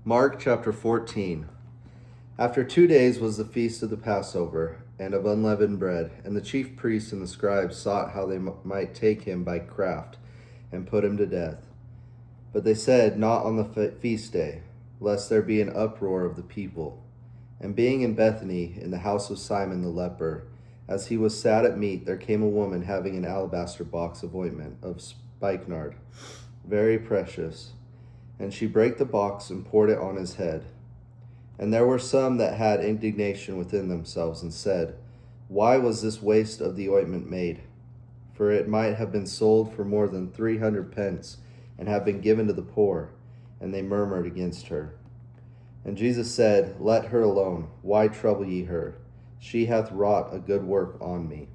Mark chapter 14. After 2 days was the feast of the Passover, and of unleavened bread, and the chief priests and the scribes sought how they might take him by craft, and put him to death. But they said, Not on the feast day, lest there be an uproar of the people. And being in Bethany, in the house of Simon the leper, as he was sat at meat, there came a woman having an alabaster box of ointment of spikenard, very precious. And she brake the box and poured it on his head. And there were some that had indignation within themselves, and said, Why was this waste of the ointment made? For it might have been sold for more than 300 pence, and have been given to the poor. And they murmured against her. And Jesus said, Let her alone. Why trouble ye her? She hath wrought a good work on me.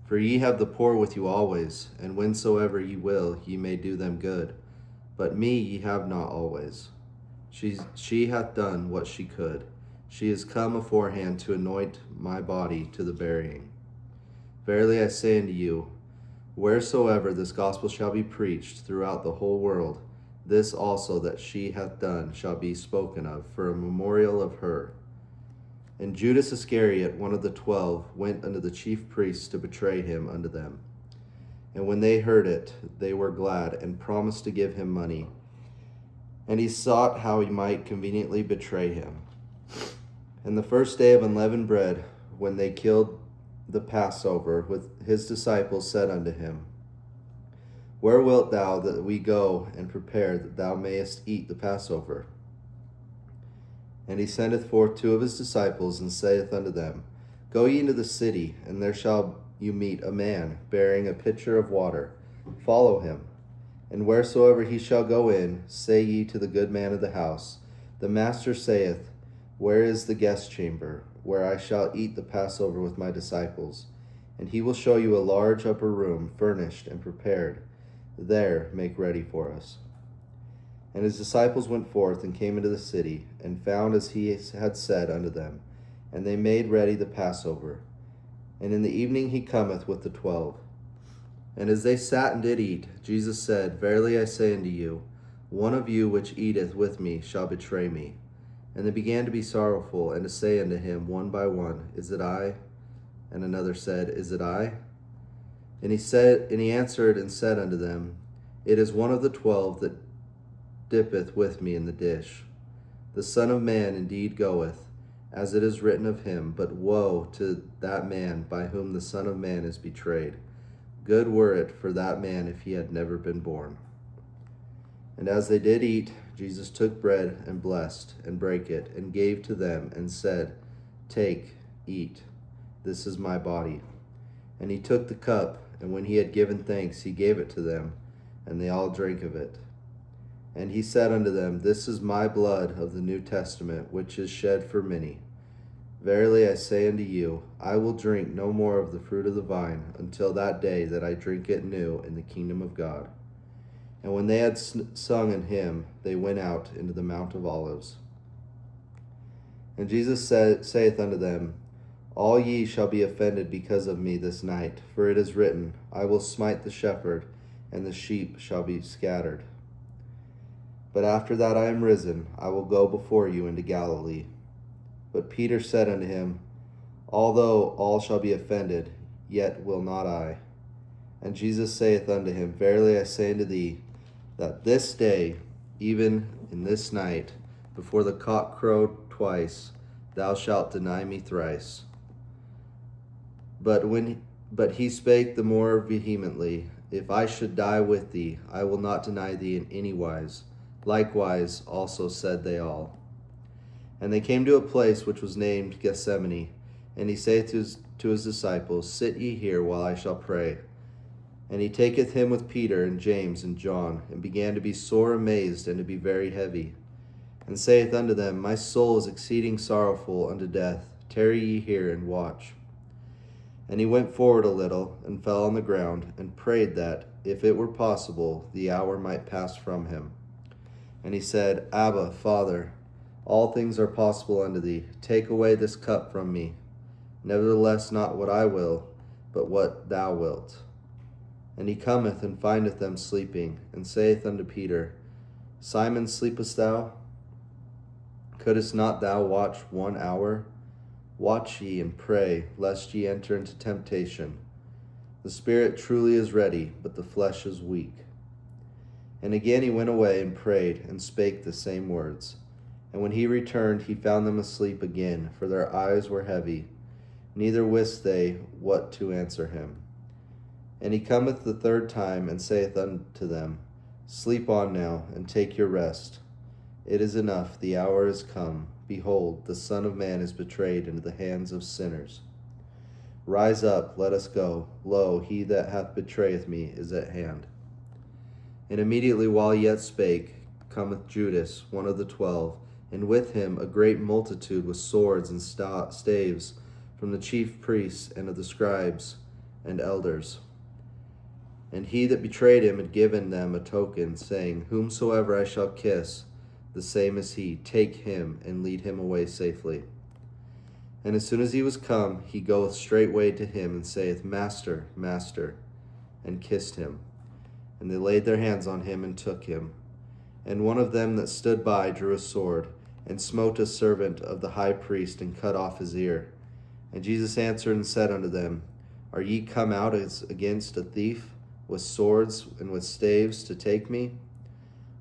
For ye have the poor with you always, and whensoever ye will, ye may do them good. But me ye have not always. She hath done what she could. She is come aforehand to anoint my body to the burying. Verily I say unto you, wheresoever this gospel shall be preached throughout the whole world, this also that she hath done shall be spoken of for a memorial of her. And Judas Iscariot, one of the 12, went unto the chief priests to betray him unto them. And when they heard it, they were glad, and promised to give him money. And he sought how he might conveniently betray him. And the first day of unleavened bread, when they killed the Passover, with his disciples said unto him, Where wilt thou that we go and prepare, that thou mayest eat the Passover? And he sendeth forth 2 of his disciples, and saith unto them, Go ye into the city, and there shall you meet a man bearing a pitcher of water. Follow him. And wheresoever he shall go in, say ye to the good man of the house, The master saith, Where is the guest chamber, where I shall eat the Passover with my disciples? And he will show you a large upper room, furnished and prepared. There make ready for us. And his disciples went forth, and came into the city, and found as he had said unto them. And they made ready the Passover. And in the evening he cometh with the 12. And as they sat and did eat, Jesus said, Verily I say unto you, one of you which eateth with me shall betray me. And they began to be sorrowful, and to say unto him one by one, Is it I? And another said, Is it I? And he answered and said unto them, It is one of the 12 that dippeth with me in the dish. The Son of Man indeed goeth, as it is written of him, but woe to that man by whom the Son of Man is betrayed. Good were it for that man if he had never been born. And as they did eat, Jesus took bread, and blessed, and brake it, and gave to them, and said, Take, eat, this is my body. And he took the cup, and when he had given thanks, he gave it to them, and they all drank of it. And he said unto them, This is my blood of the New Testament, which is shed for many. Verily I say unto you, I will drink no more of the fruit of the vine, until that day that I drink it new in the kingdom of God. And when they had sung an hymn, they went out into the Mount of Olives. And Jesus saith unto them, All ye shall be offended because of me this night, for it is written, I will smite the shepherd, and the sheep shall be scattered. But after that I am risen, I will go before you into Galilee. But Peter said unto him, Although all shall be offended, yet will not I. And Jesus saith unto him, Verily I say unto thee, that this day, even in this night, before the cock crow twice, thou shalt deny me thrice. But he spake the more vehemently, If I should die with thee, I will not deny thee in any wise. Likewise also said they all. And they came to a place which was named Gethsemane, and he saith to his disciples, Sit ye here while I shall pray. And he taketh him with Peter and James and John, and began to be sore amazed, and to be very heavy, and saith unto them, My soul is exceeding sorrowful unto death. Tarry ye here and watch. And he went forward a little, and fell on the ground, and prayed that, if it were possible, the hour might pass from him. And he said, Abba, Father, all things are possible unto thee. Take away this cup from me. Nevertheless, not what I will, but what thou wilt. And he cometh and findeth them sleeping, and saith unto Peter, Simon, sleepest thou? couldst not thou watch 1 hour? Watch ye and pray, lest ye enter into temptation. The spirit truly is ready, but the flesh is weak. And again he went away and prayed, and spake the same words. And when he returned, he found them asleep again, for their eyes were heavy, neither wist they what to answer him. And he cometh the third time, and saith unto them, Sleep on now, and take your rest. It is enough, the hour is come. Behold, the Son of Man is betrayed into the hands of sinners. Rise up, let us go. Lo, he that hath betrayed me is at hand. And immediately while he yet spake, cometh Judas, one of the 12, and with him a great multitude with swords and staves from the chief priests and of the scribes and elders. And he that betrayed him had given them a token, saying, Whomsoever I shall kiss, the same is he. Take him, and lead him away safely. And as soon as he was come, he goeth straightway to him, and saith, Master, Master, and kissed him. And they laid their hands on him, and took him. And one of them that stood by drew a sword, and smote a servant of the high priest, and cut off his ear. And Jesus answered and said unto them, Are ye come out as against a thief, with swords and with staves, to take me?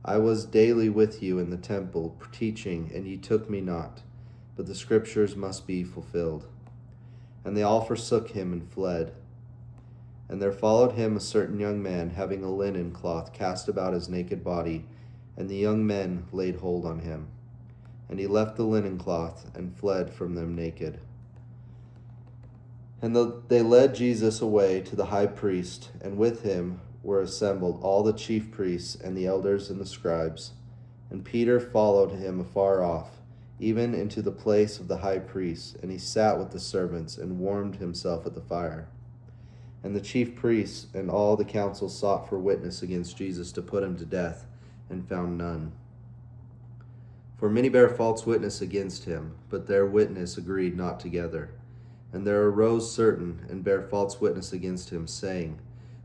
I was daily with you in the temple, teaching, and ye took me not. But the scriptures must be fulfilled. And they all forsook him and fled. And there followed him a certain young man, having a linen cloth cast about his naked body, and the young men laid hold on him. And he left the linen cloth, and fled from them naked. And they led Jesus away to the high priest, and with him were assembled all the chief priests and the elders and the scribes. And Peter followed him afar off, even into the place of the high priest, and he sat with the servants, and warmed himself at the fire. And the chief priests and all the council sought for witness against Jesus to put him to death, and found none. For many bare false witness against him, but their witness agreed not together. And there arose certain, and bare false witness against him, saying,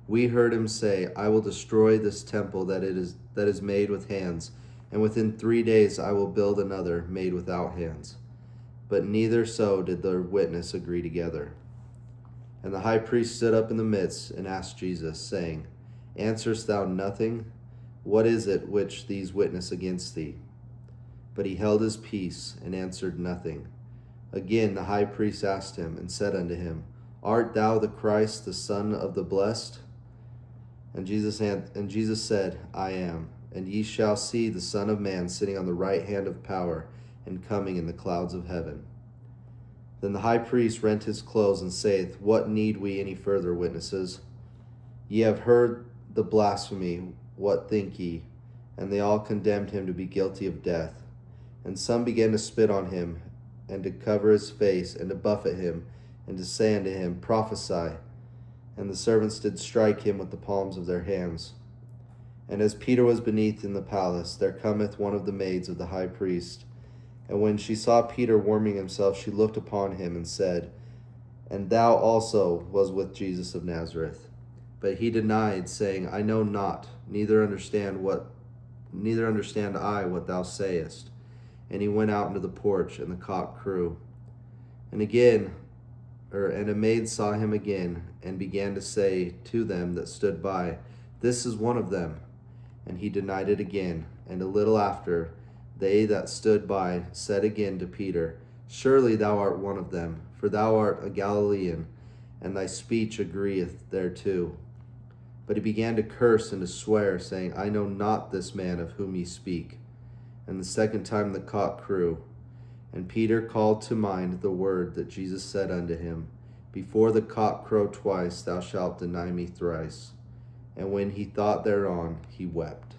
We heard him say, I will destroy this temple that is made with hands, and within 3 days I will build another made without hands. But neither so did their witness agree together. And the high priest stood up in the midst, and asked Jesus, saying, Answerest thou nothing? What is it which these witness against thee? But he held his peace, and answered nothing. Again the high priest asked him, and said unto him, Art thou the Christ, the Son of the Blessed? And Jesus said, I am. And ye shall see the Son of Man sitting on the right hand of power, and coming in the clouds of heaven. Then the high priest rent his clothes, and saith, What need we any further witnesses? Ye have heard the blasphemy, what think ye? And they all condemned him to be guilty of death. And some began to spit on him, and to cover his face, and to buffet him, and to say unto him, Prophesy. And the servants did strike him with the palms of their hands. And as Peter was beneath in the palace, there cometh one of the maids of the high priest. And when she saw Peter warming himself, she looked upon him, and said, And thou also was with Jesus of Nazareth. But he denied, saying, I know not, neither understand I what thou sayest. And he went out into the porch, and the cock crew. And a maid saw him again, and began to say to them that stood by, This is one of them. And he denied it again. And a little after, they that stood by said again to Peter, Surely thou art one of them, for thou art a Galilean, and thy speech agreeth thereto. But he began to curse and to swear, saying, I know not this man of whom ye speak. And the second time the cock crew. And Peter called to mind the word that Jesus said unto him, Before the cock crow twice, thou shalt deny me thrice. And when he thought thereon, he wept.